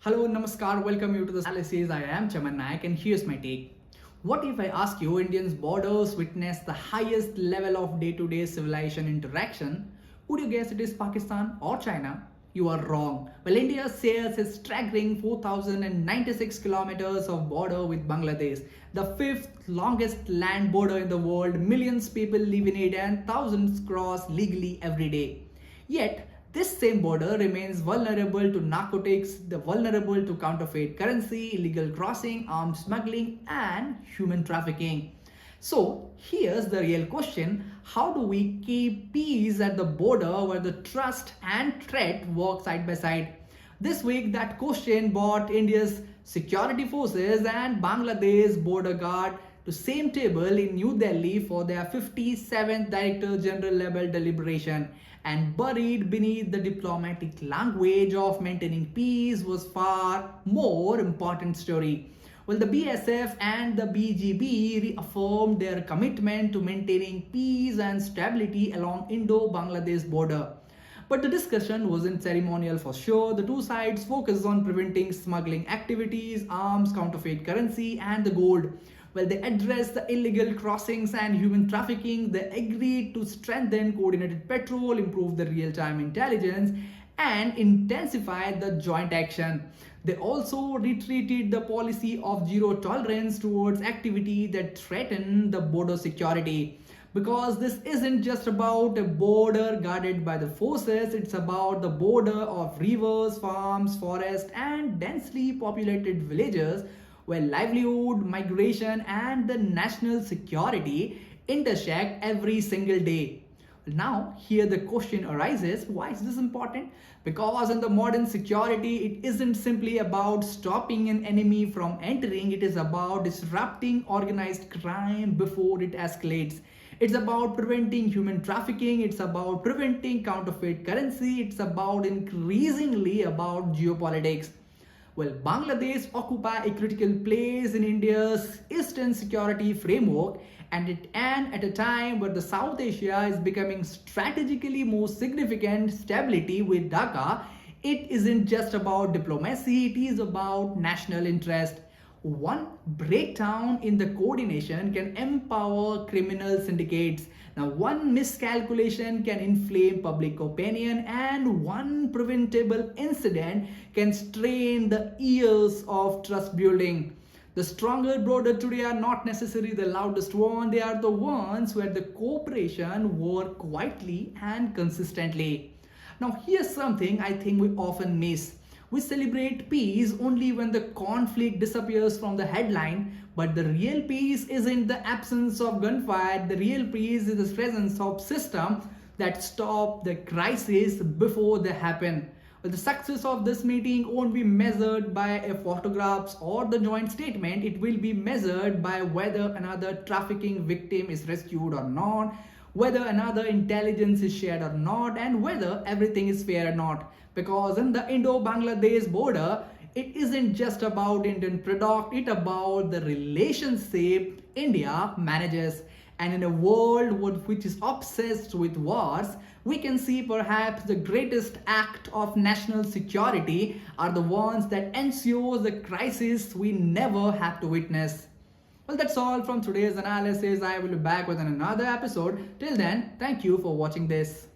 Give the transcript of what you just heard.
Hello, Namaskar, welcome you to the analysis. I am Chaman Nayak and here's my take. What if I ask you Indians' borders witness the highest level of day-to-day civilization interaction? Would you guess it is Pakistan or China? You are wrong. Well, India shares a staggering 4,096 kilometers of border with Bangladesh, the fifth longest land border in the world. Millions people live in it and thousands cross legally every day. Yet, this same border remains vulnerable to narcotics, vulnerable to counterfeit currency, illegal crossing, arms smuggling, and human trafficking. So, here's the real question: how do we keep peace at the border where the trust and threat work side by side? This week, that question brought India's security forces and Bangladesh border guard to same table in New Delhi for their 57th Director General level deliberation, and buried beneath the diplomatic language of maintaining peace was far more important story. Well, the BSF and the BGB reaffirmed their commitment to maintaining peace and stability along Indo-Bangladesh border. But the discussion wasn't ceremonial for sure. The two sides focused on preventing smuggling activities, arms, counterfeit currency, and the gold. Well, they addressed the illegal crossings and human trafficking. They agreed to strengthen coordinated patrol, improve the real-time intelligence, and intensify the joint action. They also retreated the policy of zero tolerance towards activity that threaten the border security. Because this isn't just about a border guarded by the forces, it's about the border of rivers, farms, forests, and densely populated villages where livelihood, migration, and the national security intersect every single day. Now, here the question arises: why is this important? Because in the modern security, it isn't simply about stopping an enemy from entering, it is about disrupting organized crime before it escalates. It's about preventing human trafficking, it's about preventing counterfeit currency, it's about increasingly about geopolitics. Well, Bangladesh occupy a critical place in India's eastern security framework, and at a time where the South Asia is becoming strategically more significant stability with Dhaka, it isn't just about diplomacy, it is about national interest. One breakdown in the coordination can empower criminal syndicates. Now, one miscalculation can inflame public opinion, and one preventable incident can strain the years of trust building. The stronger border today are not necessarily the loudest one, they are the ones where the cooperation work quietly and consistently. Now, here's something I think we often miss. We celebrate peace only when the conflict disappears from the headline, but the real peace isn't the absence of gunfire. The real peace is the presence of systems that stop the crisis before they happen. Well, the success of this meeting won't be measured by a photographs or the joint statement. It will be measured by whether another trafficking victim is rescued or not, whether another intelligence is shared or not, and whether everything is fair or not. Because in the Indo-Bangladesh border, it isn't just about Indian product, it's about the relationship India manages. And in a world which is obsessed with wars, we can see perhaps the greatest act of national security are the ones that ensure the crisis we never have to witness. Well, that's all from today's analysis. I will be back with another episode. Till then, thank you for watching this.